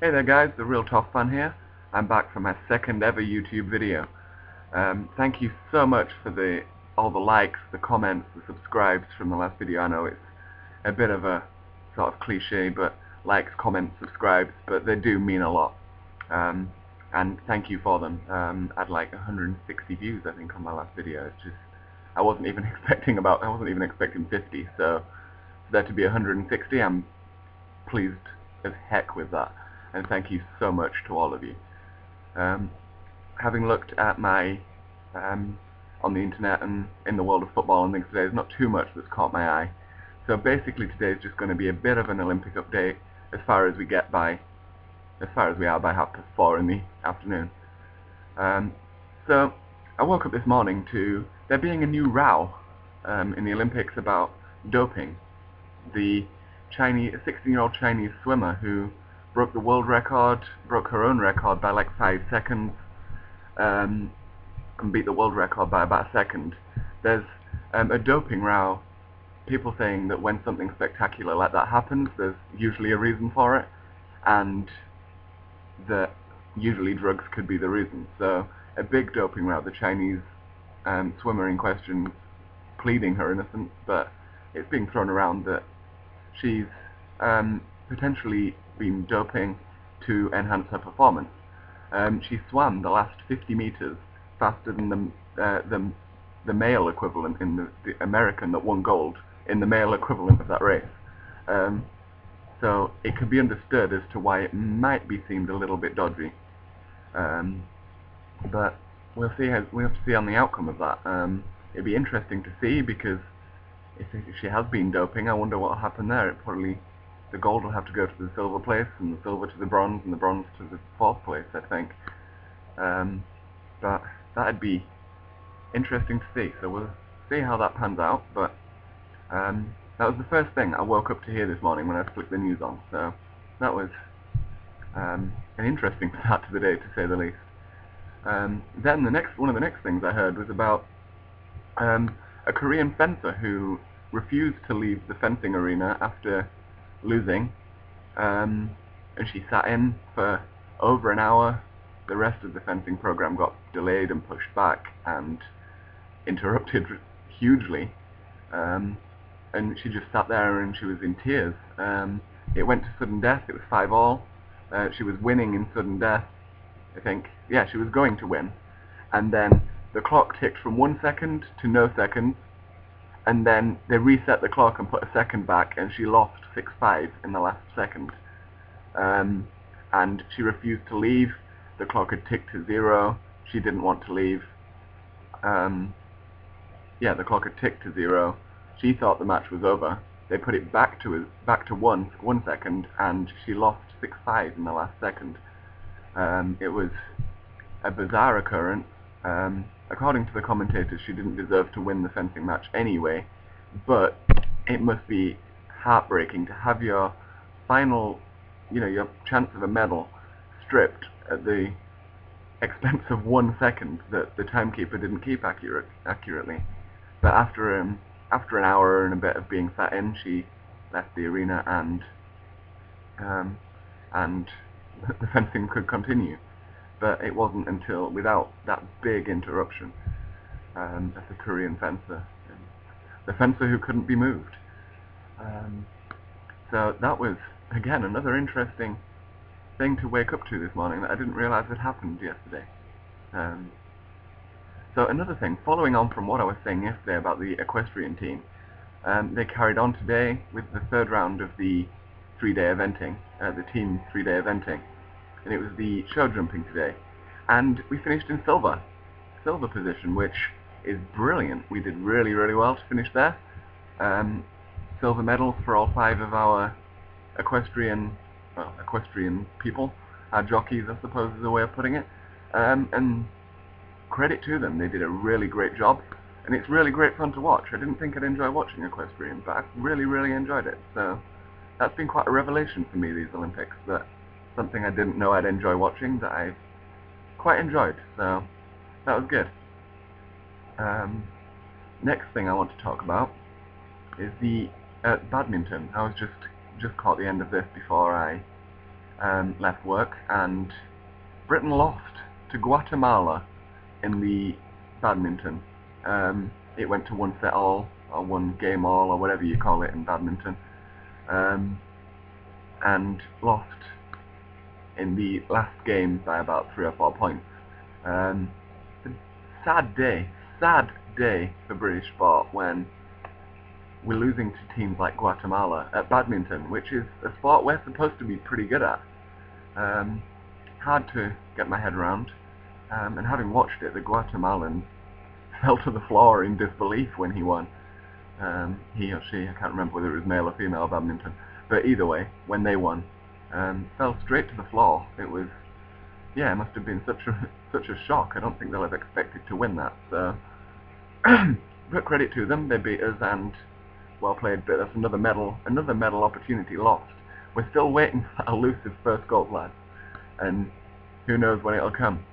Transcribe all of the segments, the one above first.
Hey there guys, the real Tofffan here. I'm back for my second ever YouTube video. Thank you so much for all the likes, the comments, the subscribes from the last video. I know it's a bit of a sort of cliche, but likes, comments, subscribes, but they do mean a lot. And thank you for them. I had like 160 views I think on my last video. It's just, I wasn't even expecting 50, so for there to be 160, I'm pleased as heck with that. And thank you so much to all of you. Having looked at my on the internet and in the world of football and things today, there's not too much that's caught my eye. So basically today is just going to be a bit of an Olympic update as far as we are by 4:30 in the afternoon. So I woke up this morning to there being a new row in the Olympics about doping. A 16-year-old Chinese swimmer who broke the world record, broke her own record by like 5 seconds, and beat the world record by about a second. There's a doping row, people saying that when something spectacular like that happens, there's usually a reason for it, and that usually drugs could be the reason. So a big doping row, the Chinese swimmer in question pleading her innocence, but it's being thrown around that she's potentially been doping to enhance her performance. She swam the last 50 meters faster than the male equivalent in the American that won gold in the male equivalent of that race. So it could be understood as to why it might be seemed a little bit dodgy. But we have to see on the outcome of that. It'd be interesting to see, because if she has been doping, I wonder what will happen there. The gold will have to go to the silver place, and the silver to the bronze, and the bronze to the 4th place, I think. But that'd be interesting to see, so we'll see how that pans out. But that was the first thing I woke up to hear this morning when I flicked the news on, so that was an interesting start to the day, to say the least. Then one of the next things I heard was about a Korean fencer who refused to leave the fencing arena after losing, and she sat in for over an hour. The rest of the fencing program got delayed and pushed back and interrupted hugely, and she just sat there and she was in tears. It went to sudden death. It was 5-all. She was winning in sudden death, I think. Yeah, she was going to win, and then the clock ticked from 1 second to no seconds, and then they reset the clock and put a second back, and she lost 6-5 in the last second. And she refused to leave. The clock had ticked to 0. She didn't want to leave. Yeah, the clock had ticked to 0. She thought the match was over. They put it back to 1 second, and she lost 6-5 in the last second. It was a bizarre occurrence. According to the commentators, she didn't deserve to win the fencing match anyway, but it must be heartbreaking to have your final, your chance of a medal stripped at the expense of 1 second that the timekeeper didn't keep accurately. But after an hour and a bit of being sat in, she left the arena, and the fencing could continue. But it wasn't until, without that big interruption, as a Korean fencer, the fencer who couldn't be moved. So that was, again, another interesting thing to wake up to this morning that I didn't realize had happened yesterday. So another thing, following on from what I was saying yesterday about the equestrian team, they carried on today with the 3rd round of the 3-day eventing, the team 3-day eventing. And it was the show jumping today, and we finished in silver position, which is brilliant. We did really, really well to finish there. Silver medals for all 5 of our equestrian people, our jockeys, I suppose is the way of putting it. And credit to them, they did a really great job, and it's really great fun to watch. I didn't think I'd enjoy watching equestrian, but I really, really enjoyed it. So that's been quite a revelation for me, these Olympics, that something I didn't know I'd enjoy watching that I quite enjoyed, so that was good. Next thing I want to talk about is the badminton. I was just caught the end of this before I left work, and Britain lost to Guatemala in the badminton. It went to one set all, or one game all, or whatever you call it in badminton, and lost in the last game by about 3 or 4 points. Sad day for British sport when we're losing to teams like Guatemala at badminton, which is a sport we're supposed to be pretty good at. Hard to get my head around, and having watched it, the Guatemalan fell to the floor in disbelief when he won. He or she, I can't remember whether it was male or female badminton, but either way, when they won, fell straight to the floor. It was, yeah, it must have been such a shock. I don't think they'll have expected to win that. So, but credit to them, they beat us, and well played. But that's another medal opportunity lost. We're still waiting for that elusive first gold, lads, and who knows when it'll come.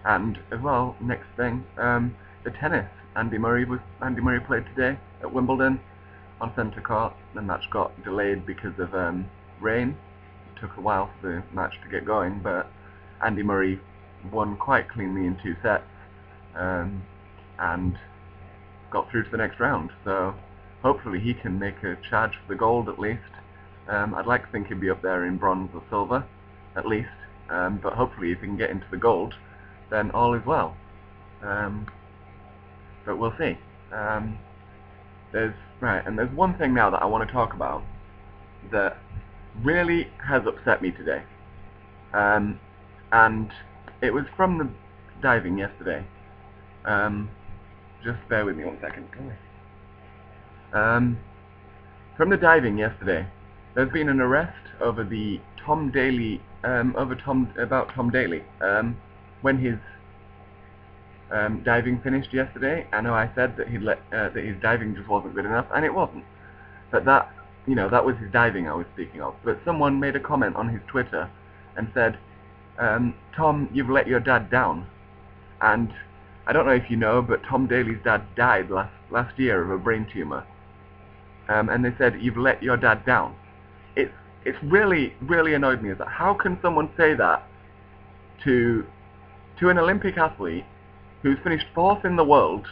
And as well, next thing, the tennis. Andy Murray played today at Wimbledon on centre court. The match got delayed because of rain. It took a while for the match to get going, but Andy Murray won quite cleanly in 2 sets, and got through to the next round. So hopefully he can make a charge for the gold at least. I'd like to think he'd be up there in bronze or silver at least, but hopefully if he can get into the gold, then all is well. But we'll see. There's one thing now that I want to talk about that really has upset me today, and it was from the diving yesterday. Just bear with me 1 second. From the diving yesterday, there's been an arrest over the Tom Daley, about Tom Daley. When his diving finished yesterday, I know I said that that his diving just wasn't good enough, and it wasn't. But that was his diving I was speaking of. But someone made a comment on his Twitter and said, Tom, you've let your dad down. And I don't know if you know, but Tom Daley's dad died last year of a brain tumor. And they said, you've let your dad down. It's really, really annoyed me. Is that how can someone say that to an Olympic athlete who's finished 4th in the world,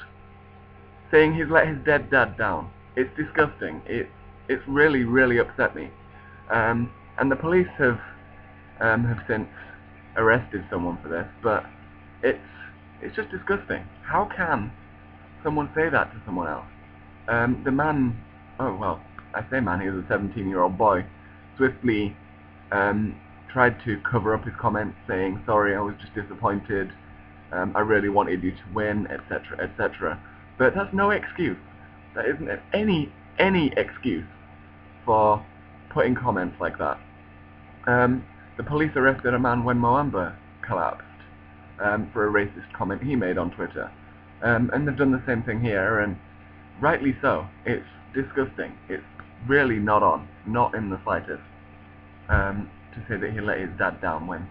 saying he's let his dead dad down? It's disgusting. It's really, really upset me. And the police have since arrested someone for this, but it's just disgusting. How can someone say that to someone else? The man, oh well, I say man, he was a 17-year-old boy, swiftly tried to cover up his comments, saying, sorry, I was just disappointed, I really wanted you to win, etc., etc. But that's no excuse. That isn't any excuse for putting comments like that. The police arrested a man when Moamba collapsed for a racist comment he made on Twitter. And they've done the same thing here, and rightly so. It's disgusting. It's really not in the slightest, to say that he let his dad down when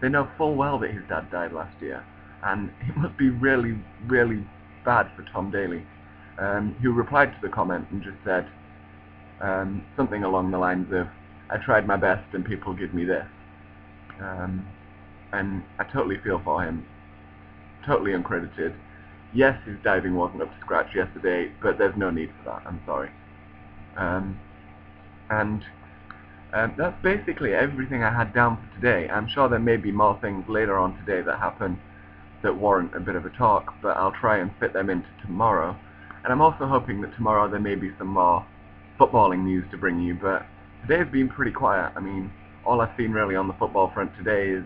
they know full well that his dad died last year. And it must be really, really bad for Tom Daley, who replied to the comment and just said something along the lines of, I tried my best and people give me this. And I totally feel for him. Totally uncredited. Yes, his diving wasn't up to scratch yesterday, but there's no need for that. I'm sorry. That's basically everything I had down for today. I'm sure there may be more things later on today that happen that warrant a bit of a talk, but I'll try and fit them into tomorrow. And I'm also hoping that tomorrow there may be some more footballing news to bring you, but today's been pretty quiet. I mean, all I've seen really on the football front today is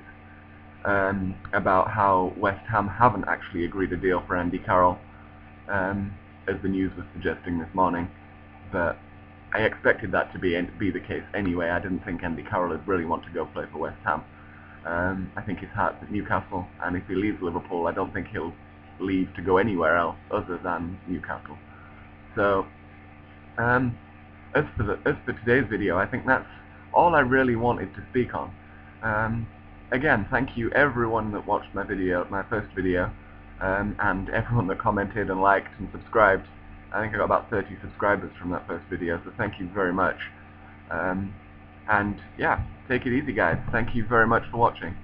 about how West Ham haven't actually agreed a deal for Andy Carroll, as the news was suggesting this morning. But I expected that to be the case anyway. I didn't think Andy Carroll would really want to go play for West Ham. I think his heart's at Newcastle, and if he leaves Liverpool, I don't think he'll leave to go anywhere else other than Newcastle. So, as for today's video, I think that's all I really wanted to speak on. Again, thank you everyone that watched my first video, and everyone that commented and liked and subscribed. I think I got about 30 subscribers from that first video, so thank you very much. And yeah, take it easy guys. Thank you very much for watching.